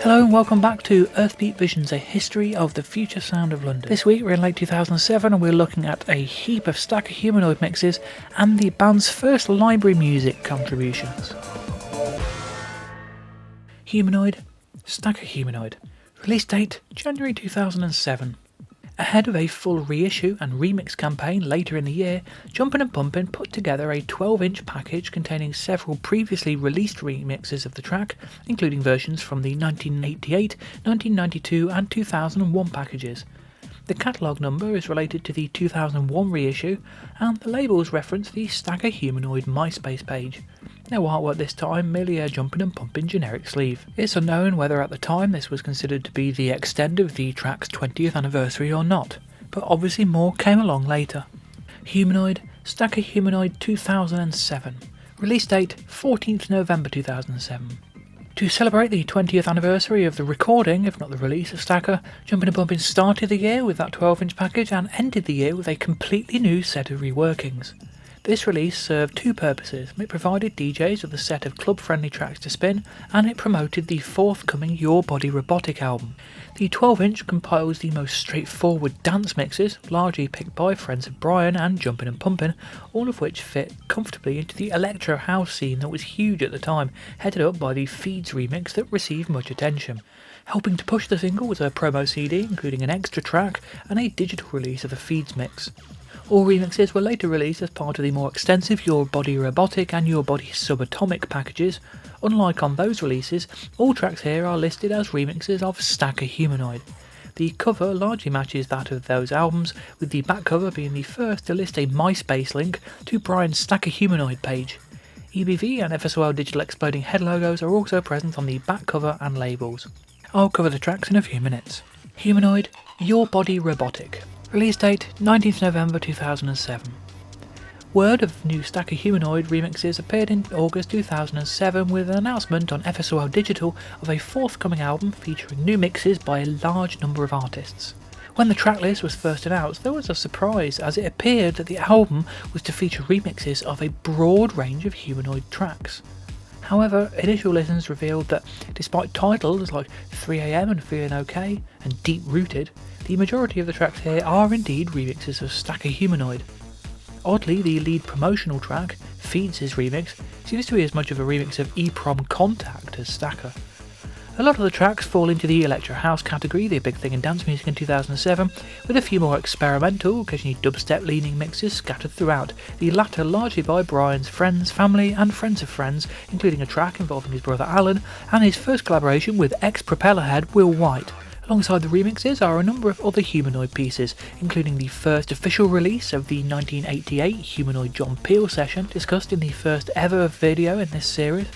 Hello and welcome back to Earthbeat Visions, a history of the future sound of London. This week we're in late 2007 and we're looking at a heap of Stakker Humanoid mixes and the band's first library music contributions. Humanoid, Stakker Humanoid. Release date January 2007. Ahead of a full reissue and remix campaign later in the year, Jumpin' and Pumpin' put together a 12-inch package containing several previously released remixes of the track, including versions from the 1988, 1992 and 2001 packages. The catalogue number is related to the 2001 reissue, and the labels reference the Stakker Humanoid MySpace page. No artwork this time, merely a Jumpin' and Pumpin' generic sleeve. It's unknown whether at the time this was considered to be the extent of the track's 20th anniversary or not, but obviously more came along later. Humanoid, Stakker Humanoid 2007. Release date 14th November 2007. To celebrate the 20th anniversary of the recording, if not the release of Stakker, Jumpin' and Pumpin' started the year with that 12-inch package and ended the year with a completely new set of reworkings. This release served two purposes. It provided DJs with a set of club-friendly tracks to spin, and it promoted the forthcoming Your Body Robotic album. The 12-inch composed the most straightforward dance mixes, largely picked by friends of Brian and Jumpin' and Pumpin', all of which fit comfortably into the electro house scene that was huge at the time, headed up by the Feeds remix that received much attention. Helping to push the single was a promo CD, including an extra track and a digital release of the Feeds mix. All remixes were later released as part of the more extensive Your Body Robotic and Your Body Subatomic packages. Unlike on those releases, all tracks here are listed as remixes of Stakker Humanoid. The cover largely matches that of those albums, with the back cover being the first to list a MySpace link to Brian's Stakker Humanoid page. EBV and FSOL Digital Exploding Head logos are also present on the back cover and labels. I'll cover the tracks in a few minutes. Humanoid, Your Body Robotic. Release date 19th November 2007. Word of new Stakker Humanoid remixes appeared in August 2007 with an announcement on FSOL Digital of a forthcoming album featuring new mixes by a large number of artists. When the tracklist was first announced, there was a surprise as it appeared that the album was to feature remixes of a broad range of humanoid tracks. However, initial listens revealed that despite titles like 3am and Feeling OK and Deep Rooted, the majority of the tracks here are indeed remixes of Stakker Humanoid. Oddly, the lead promotional track, Feeds' remix, seems to be as much of a remix of EPROM Contact as Stakker. A lot of the tracks fall into the electro house category, the big thing in dance music in 2007, with a few more experimental, occasionally dubstep-leaning mixes scattered throughout, the latter largely by Brian's friends, family and friends of friends, including a track involving his brother Alan and his first collaboration with ex-Propellerhead Will White. Alongside the remixes are a number of other humanoid pieces, including the first official release of the 1988 Humanoid John Peel session, discussed in the first ever video in this series,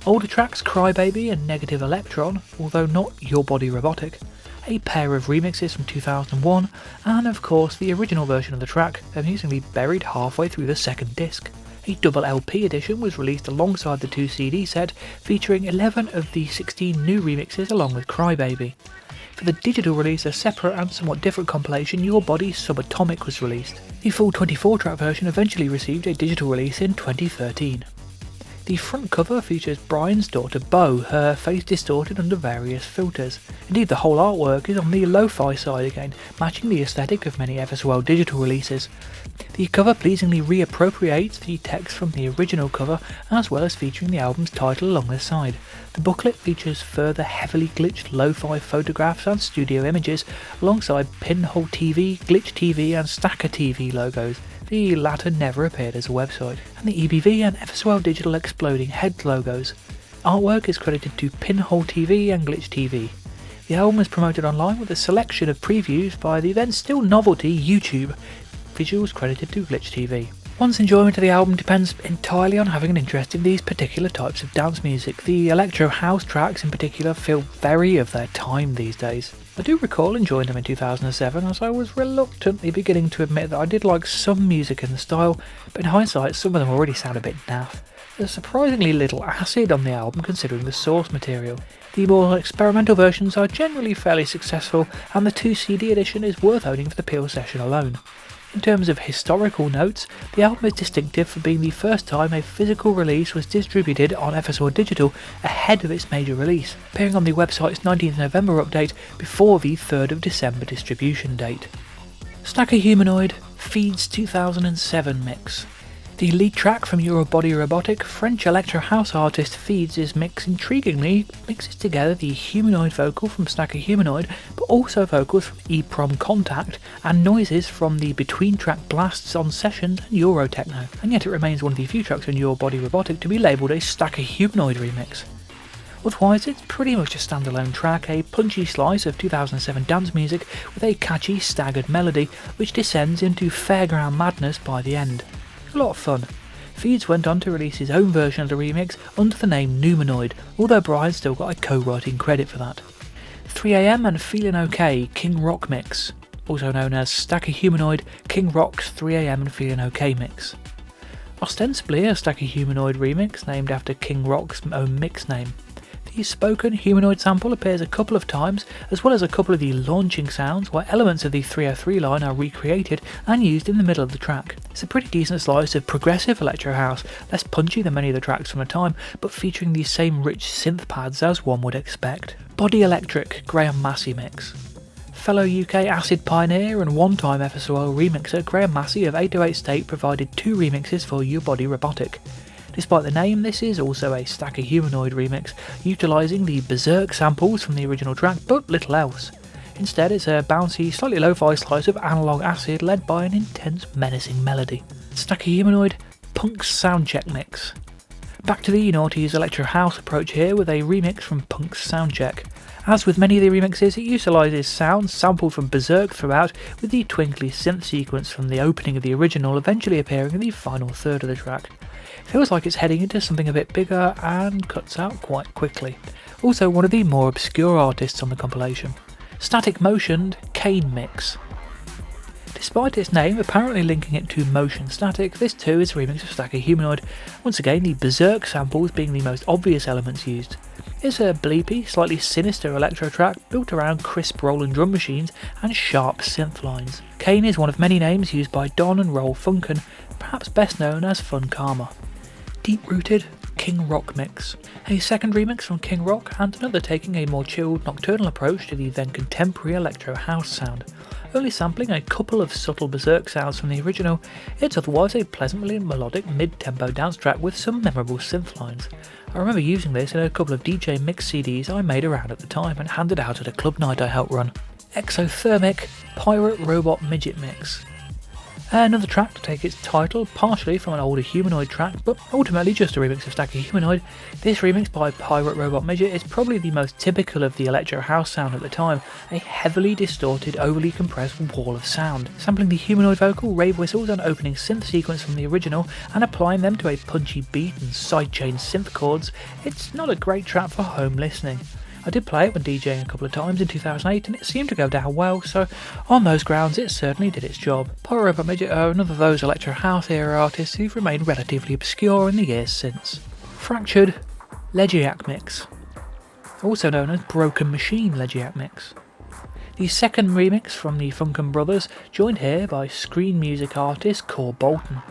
older tracks Crybaby and Negative Electron, although not Your Body Robotic, a pair of remixes from 2001, and of course the original version of the track, amusingly buried halfway through the second disc. A double LP edition was released alongside the 2 CD set, featuring 11 of the 16 new remixes along with Crybaby. For the digital release, a separate and somewhat different compilation, Your Body Subatomic, was released. The full 24-track version eventually received a digital release in 2013. The front cover features Brian's daughter Bo, her face distorted under various filters. Indeed, the whole artwork is on the lo-fi side again, matching the aesthetic of many FSOL digital releases. The cover pleasingly reappropriates the text from the original cover, as well as featuring the album's title along the side. The booklet features further heavily glitched lo-fi photographs and studio images, alongside Pinhole TV, Glitch TV and Stakker TV logos. The latter never appeared as a website, and the EBV and FSOL Digital Exploding Head logos. Artwork is credited to Pinhole TV and Glitch TV. The album is promoted online with a selection of previews by the then still novelty YouTube. Visuals credited to Glitch TV. One's enjoyment of the album depends entirely on having an interest in these particular types of dance music. The electro house tracks in particular feel very of their time these days. I do recall enjoying them in 2007, as I was reluctantly beginning to admit that I did like some music in the style, but in hindsight some of them already sound a bit naff. There's surprisingly little acid on the album considering the source material. The more experimental versions are generally fairly successful, and the 2 CD edition is worth owning for the Peel session alone. In terms of historical notes, the album is distinctive for being the first time a physical release was distributed on FSR Digital ahead of its major release, appearing on the website's 19th November update before the 3rd of December distribution date. Stakker Humanoid Feeds 2007 mix. The lead track from Robotic, French electro house artist Feeds' mix intriguingly mixes together the humanoid vocal from Stakker Humanoid, but also vocals from EEPROM Contact and noises from the between-track blasts on Sessions and Eurotechno, and yet it remains one of the few tracks on Robotic to be labelled a Stakker Humanoid remix. Otherwise, it's pretty much a standalone track, a punchy slice of 2007 dance music with a catchy, staggered melody which descends into fairground madness by the end. A lot of fun. Feeds went on to release his own version of the remix under the name Numanoid, although Brian still got a co-writing credit for that. 3am and Feelin' OK King Rock Mix, also known as Stakker Humanoid King Rock's 3am and Feelin' OK mix. Ostensibly a Stakker Humanoid remix named after King Rock's own mix name. The spoken humanoid sample appears a couple of times, as well as a couple of the launching sounds where elements of the 303 line are recreated and used in the middle of the track. It's a pretty decent slice of progressive electro house, less punchy than many of the tracks from the time, but featuring the same rich synth pads as one would expect. Body Electric Graham Massey mix. Fellow UK acid pioneer and one-time FSOL remixer Graham Massey of 808 State provided 2 remixes for Robotic. Despite the name, this is also a Stakker Humanoid remix, utilising the Berserk samples from the original track, but little else. Instead, it's a bouncy, slightly lo-fi slice of analog acid led by an intense, menacing melody. Stakker Humanoid Punk's Soundcheck mix. Back to the noughties electro house approach here with a remix from Punk's Soundcheck. As with many of the remixes, it utilises sounds sampled from Berserk throughout, with the twinkly synth sequence from the opening of the original eventually appearing in the final third of the track. Feels like it's heading into something a bit bigger and cuts out quite quickly. Also one of the more obscure artists on the compilation. Static Motioned Kane Mix. Despite its name apparently linking it to Motion Static, this too is a remix of Stakker Humanoid, once again the Berserk samples being the most obvious elements used. It's a bleepy, slightly sinister electro track built around crisp roll and drum machines and sharp synth lines. Kane is one of many names used by Don and Roll Funkin', perhaps best known as Fun Karma. Deep-rooted King Rock mix. A second remix from King Rock and another taking a more chilled, nocturnal approach to the then contemporary electro house sound. Only sampling a couple of subtle Berserk sounds from the original, it's otherwise a pleasantly melodic mid-tempo dance track with some memorable synth lines. I remember using this in a couple of DJ mix CDs I made around at the time and handed out at a club night I helped run. Exothermic Pirate Robot Midget mix. Another track to take its title partially from an older Humanoid track, but ultimately just a remix of Stakker Humanoid. This remix by Pirate Robot Midget is probably the most typical of the electro house sound at the time, a heavily distorted, overly compressed wall of sound, sampling the humanoid vocal, rave whistles and opening synth sequence from the original and applying them to a punchy beat and sidechain synth chords. It's not a great track for home listening. I did play it when DJing a couple of times in 2008 and it seemed to go down well, so on those grounds it certainly did its job. Pirate Robot Midget are another of those electro house era artists who've remained relatively obscure in the years since. Fractured Legiac mix, also known as Broken Machine Legiac mix. The second remix from the Funkin' Brothers, joined here by screen music artist Core Bolton.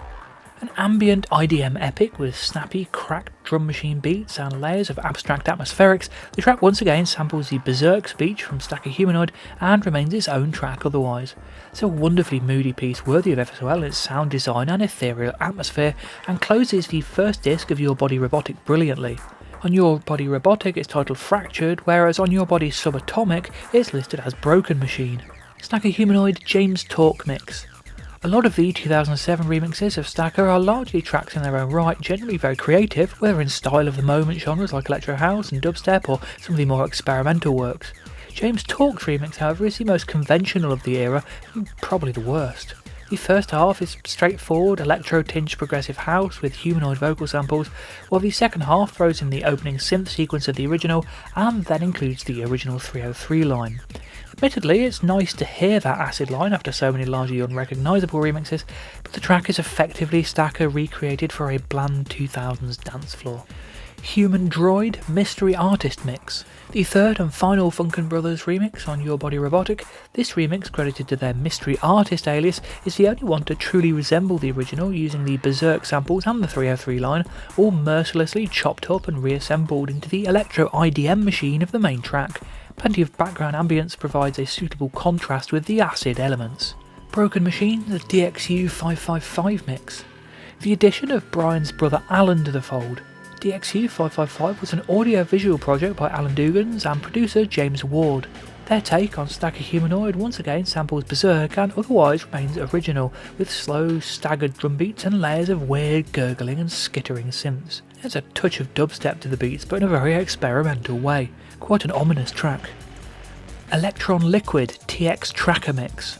An ambient IDM epic with snappy, cracked drum machine beats and layers of abstract atmospherics, the track once again samples the Berserk speech from Stakker Humanoid and remains its own track otherwise. It's a wonderfully moody piece worthy of FSOL in its sound design and ethereal atmosphere, and closes the first disc of Robotic brilliantly. On Robotic it's titled Fractured, whereas on Subatomic it's listed as Broken Machine. Stakker Humanoid James Talk mix. A lot of the 2007 remixes of Stakker are largely tracks in their own right, generally very creative, whether in style of the moment genres like electro house and dubstep or some of the more experimental works. James Talk's remix, however, is the most conventional of the era, and probably the worst. The first half is straightforward electro-tinged progressive house with humanoid vocal samples, while the second half throws in the opening synth sequence of the original and then includes the original 303 line. Admittedly, it's nice to hear that acid line after so many largely unrecognisable remixes, but the track is effectively Stakker recreated for a bland 2000s dance floor. Human Droid Mystery Artist Mix. The third and final Funkin' Brothers remix on Your Body Robotic. This remix, credited to their Mystery Artist alias, is the only one to truly resemble the original, using the Berserk samples and the 303 line, all mercilessly chopped up and reassembled into the electro IDM machine of the main track. Plenty of background ambience provides a suitable contrast with the acid elements. Broken Machine, the DXU 555 mix. The addition of Brian's brother Alan to the fold. DXU 555 was an audio-visual project by Alan Dougans and producer James Ward. Their take on Stakker Humanoid once again samples Berserk and otherwise remains original, with slow, staggered drum beats and layers of weird gurgling and skittering synths. There's a touch of dubstep to the beats, but in a very experimental way. Quite an ominous track. Electron Liquid TX Tracker Mix.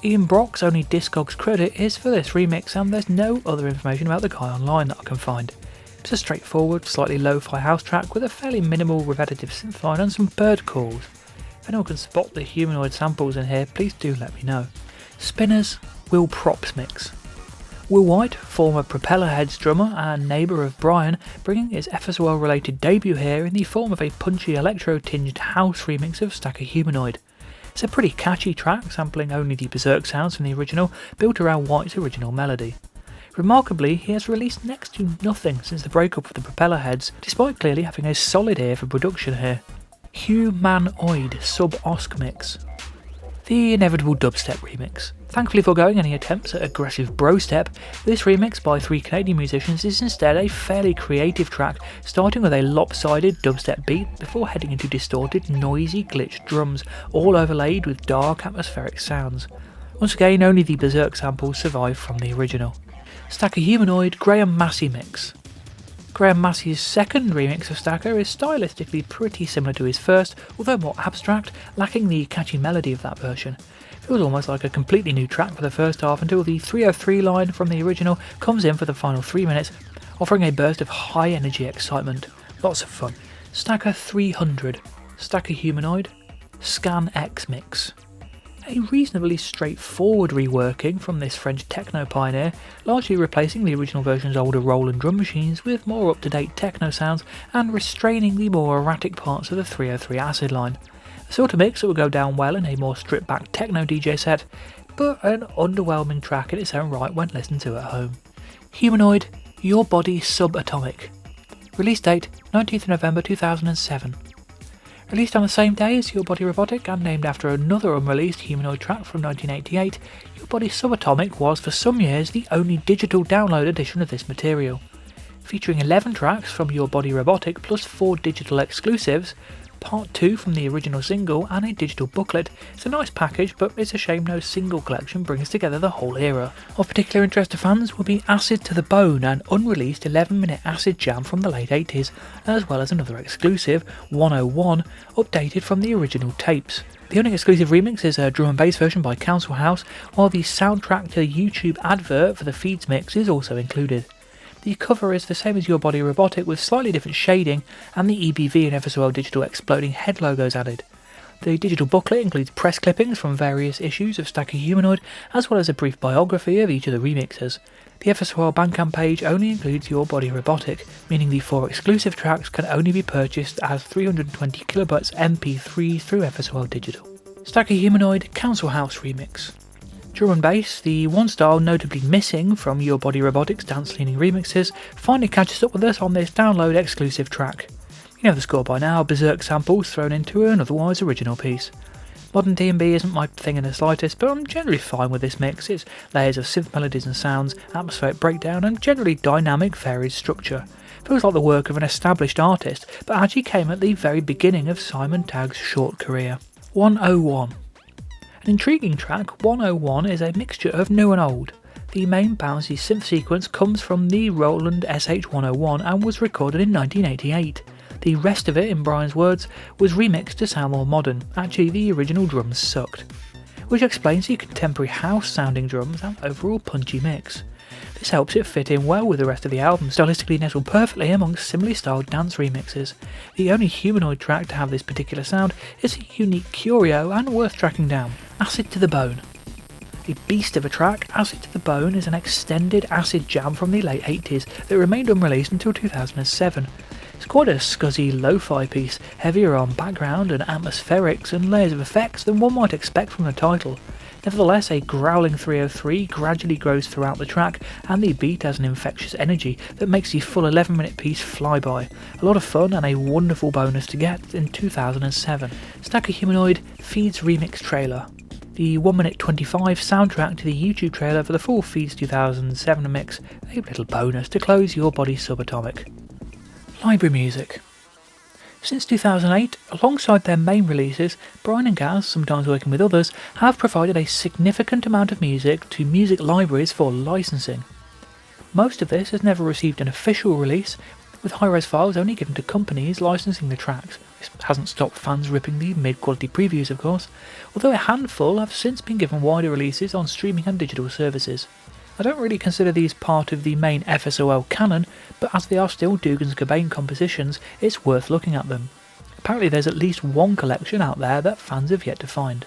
Ian Brock's only Discogs credit is for this remix, and there's no other information about the guy online that I can find. It's a straightforward, slightly lo-fi house track with a fairly minimal repetitive synth line and some bird calls. If anyone can spot the humanoid samples in here, please do let me know. Spinners Will Props Mix. Will White, former Propellerheads drummer and neighbour of Brian, bringing his FSOL related debut here in the form of a punchy electro-tinged house remix of Stakker Humanoid. It's a pretty catchy track, sampling only the Berserk sounds from the original, built around White's original melody. Remarkably, he has released next to nothing since the breakup of the Propellerheads, despite clearly having a solid ear for production here. Humanoid Sub-Osc Mix. The inevitable dubstep remix. Thankfully foregoing any attempts at aggressive bro-step, this remix by 3 Canadian musicians is instead a fairly creative track, starting with a lopsided dubstep beat before heading into distorted, noisy, glitched drums, all overlaid with dark, atmospheric sounds. Once again, only the Berserk samples survive from the original. Stakker Humanoid Graham Massey Mix. Graham Massey's second remix of Stakker is stylistically pretty similar to his first, although more abstract, lacking the catchy melody of that version. It feels almost like a completely new track for the first half until the 303 line from the original comes in for the final 3 minutes, offering a burst of high energy excitement. Lots of fun. Stakker 300, Stakker Humanoid, Scan X Mix. A reasonably straightforward reworking from this French techno pioneer, largely replacing the original version's older Roland drum machines with more up-to-date techno sounds and restraining the more erratic parts of the 303 acid line. A sort of mix that would go down well in a more stripped-back techno DJ set, but an underwhelming track in its own right when listened to at home. Humanoid Your Body Subatomic. Release date 19th November 2007. Released on the same day as Your Body Robotic and named after another unreleased humanoid track from 1988, Your Body Subatomic was for some years the only digital download edition of this material. Featuring 11 tracks from Your Body Robotic plus 4 digital exclusives, part 2 from the original single and a digital booklet, it's a nice package, but it's a shame no single collection brings together the whole era. Of particular interest to fans will be Acid to the Bone, an unreleased 11-minute acid jam from the late 80s, as well as another exclusive, 101, updated from the original tapes. The only exclusive remix is a drum and bass version by Council House, while the soundtrack to the YouTube advert for the Feeds mix is also included. The cover is the same as Your Body Robotic with slightly different shading and the EBV and FSOL digital exploding head logos added. The digital booklet includes press clippings from various issues of Stakker Humanoid as well as a brief biography of each of the remixers. The FSOL Bandcamp page only includes Your Body Robotic, meaning the 4 exclusive tracks can only be purchased as 320 kilobytes MP3s through FSOL Digital. Stakker Humanoid Council House Remix. Drum and bass, the one style notably missing from Your Body Robotic's dance-leaning remixes, finally catches up with us on this download exclusive track. You know the score by now, Berserk samples thrown into an otherwise original piece. Modern D&B isn't my thing in the slightest, but I'm generally fine with this mix. It's layers of synth melodies and sounds, atmospheric breakdown and generally dynamic varied structure. Feels like the work of an established artist, but actually came at the very beginning of Simon Tagg's short career. 101. An intriguing track, 101 is a mixture of new and old. The main bouncy synth sequence comes from the Roland SH101 and was recorded in 1988. The rest of it, in Brian's words, was remixed to sound more modern. Actually, the original drums sucked. Which explains the contemporary house-sounding drums and overall punchy mix. This helps it fit in well with the rest of the album, stylistically nestled perfectly amongst similarly styled dance remixes. The only humanoid track to have this particular sound is a unique curio and worth tracking down. Acid to the Bone. A beast of a track, Acid to the Bone is an extended acid jam from the late 80s that remained unreleased until 2007. It's quite a scuzzy lo-fi piece, heavier on background and atmospherics and layers of effects than one might expect from the title. Nevertheless, a growling 303 gradually grows throughout the track, and the beat has an infectious energy that makes the full 11-minute piece fly by. A lot of fun and a wonderful bonus to get in 2007. Stakker Humanoid feeds remix trailer. The 1 minute 25 soundtrack to the YouTube trailer for the full Feeds 2007 mix, a little bonus to close your body subatomic. Library music. Since 2008, alongside their main releases, Brian and Gaz, sometimes working with others, have provided a significant amount of music to music libraries for licensing. Most of this has never received an official release, with high-res files only given to companies licensing the tracks. This hasn't stopped fans ripping the mid-quality previews, of course, although a handful have since been given wider releases on streaming and digital services. I don't really consider these part of the main FSOL canon, but as they are still Dougans Cobain compositions, it's worth looking at them. Apparently there's at least one collection out there that fans have yet to find.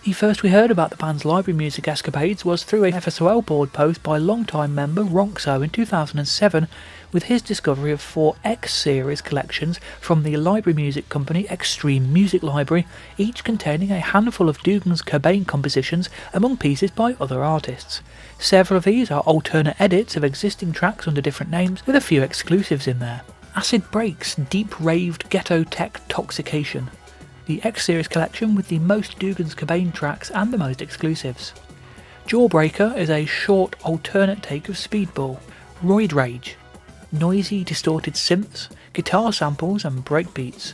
The first we heard about the band's library music escapades was through a FSOL board post by longtime member Ronxo in 2007, with his discovery of 4 X-Series collections from the library music company Extreme Music Library, each containing a handful of Dougans Cobain compositions among pieces by other artists. Several of these are alternate edits of existing tracks under different names, with a few exclusives in there. Acid Breaks Deep-Raved Ghetto Tech Toxication. The X-Series collection with the most Dougans Cobain tracks and the most exclusives. Jawbreaker is a short alternate take of Speedball. Roid Rage. Noisy distorted synths, guitar samples and breakbeats.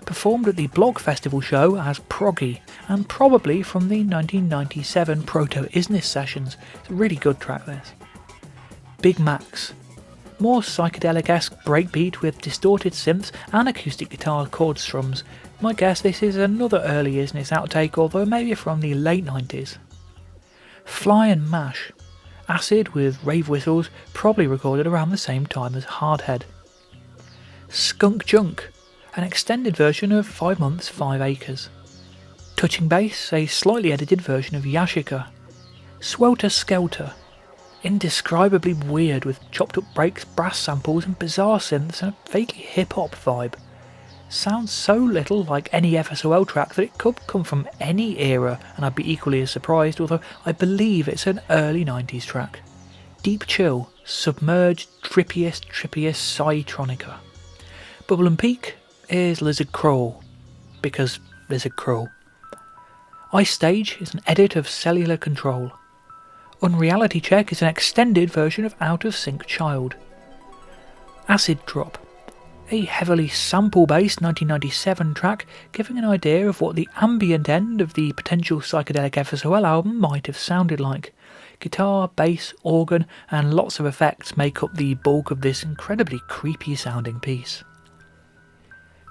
Performed at the Blog Festival show as Proggy, and probably from the 1997 Proto-Isness sessions. It's a really good track, this. Big Max. More psychedelic-esque breakbeat with distorted synths and acoustic guitar chord strums. My guess this is another early Isness outtake, although maybe from the late 90s. Fly and Mash. Acid with rave whistles, probably recorded around the same time as Hardhead. Skunk Junk, an extended version of 5 Months, 5 Acres. Touching Bass, a slightly edited version of Yashica. Swelter Skelter, indescribably weird with chopped up breaks, brass samples and bizarre synths and a vaguely hip-hop vibe. Sounds so little like any FSOL track that it could come from any era and I'd be equally as surprised, although I believe it's an early 90s track. Deep Chill, submerged, trippiest Psytronica. Bubble and Peak is Lizard Crawl, because Lizard Crawl. Ice Stage is an edit of Cellular Control. Unreality Check is an extended version of Out of Sync Child. Acid Drop, a heavily sample-based 1997 track giving an idea of what the ambient end of the potential Psychedelic FSOL album might have sounded like. Guitar, bass, organ and lots of effects make up the bulk of this incredibly creepy sounding piece.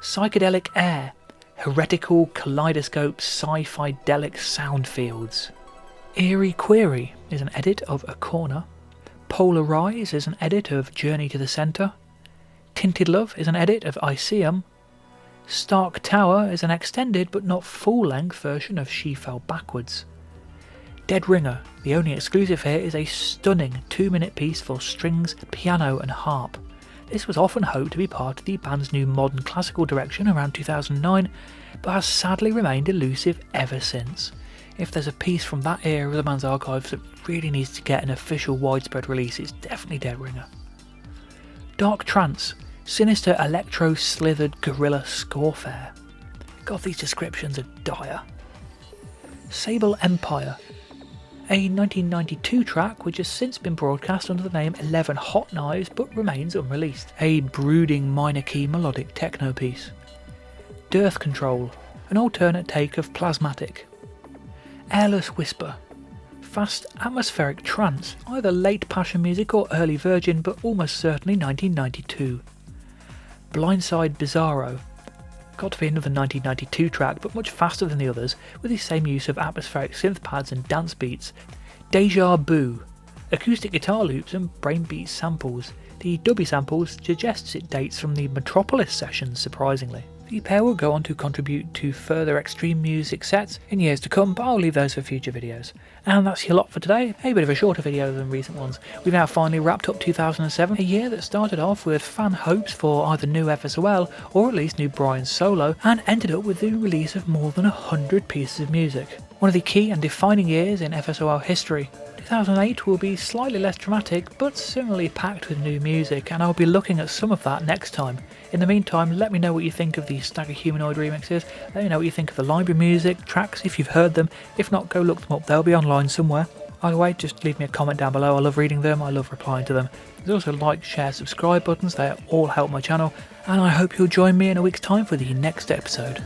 Psychedelic Air, heretical kaleidoscope sci-fi-delic sound fields. Eerie Query is an edit of A Corner. Polarize is an edit of Journey to the Centre. Tinted Love is an edit of Iceum. Stark Tower is an extended but not full-length version of She Fell Backwards. Dead Ringer, the only exclusive here, is a stunning 2-minute piece for strings, piano and harp. This was often hoped to be part of the band's new modern classical direction around 2009, but has sadly remained elusive ever since. If there's a piece from that era of the band's archives that really needs to get an official widespread release, it's definitely Dead Ringer. Dark Trance, sinister electro-slithered guerrilla scorefare. God, these descriptions are dire. Sable Empire, a 1992 track which has since been broadcast under the name 11 Hot Knives but remains unreleased. A brooding minor key melodic techno piece. Dearth Control, an alternate take of Plasmatic. Airless Whisper, fast atmospheric trance, either late Passion Music or early Virgin, but almost certainly 1992. Blindside Bizarro, got to be another 1992 track, but much faster than the others, with the same use of atmospheric synth pads and dance beats. Deja Boo, acoustic guitar loops and brainbeat samples. The dubby samples suggests it dates from the Metropolis sessions, surprisingly. The pair will go on to contribute to further extreme music sets in years to come, but I'll leave those for future videos. And that's your lot for today, a bit of a shorter video than recent ones. We've now finally wrapped up 2007, a year that started off with fan hopes for either new FSOL or at least new Brian solo, and ended up with the release of more than 100 pieces of music. One of the key and defining years in FSOL history. 2008 will be slightly less dramatic, but similarly packed with new music, and I'll be looking at some of that next time. In the meantime, let me know what you think of the Stakker Humanoid remixes, let me know what you think of the library music, tracks if you've heard them, if not go look them up, they'll be online somewhere. Either way, just leave me a comment down below, I love reading them, I love replying to them. There's also like, share, subscribe buttons, they all help my channel, and I hope you'll join me in a week's time for the next episode.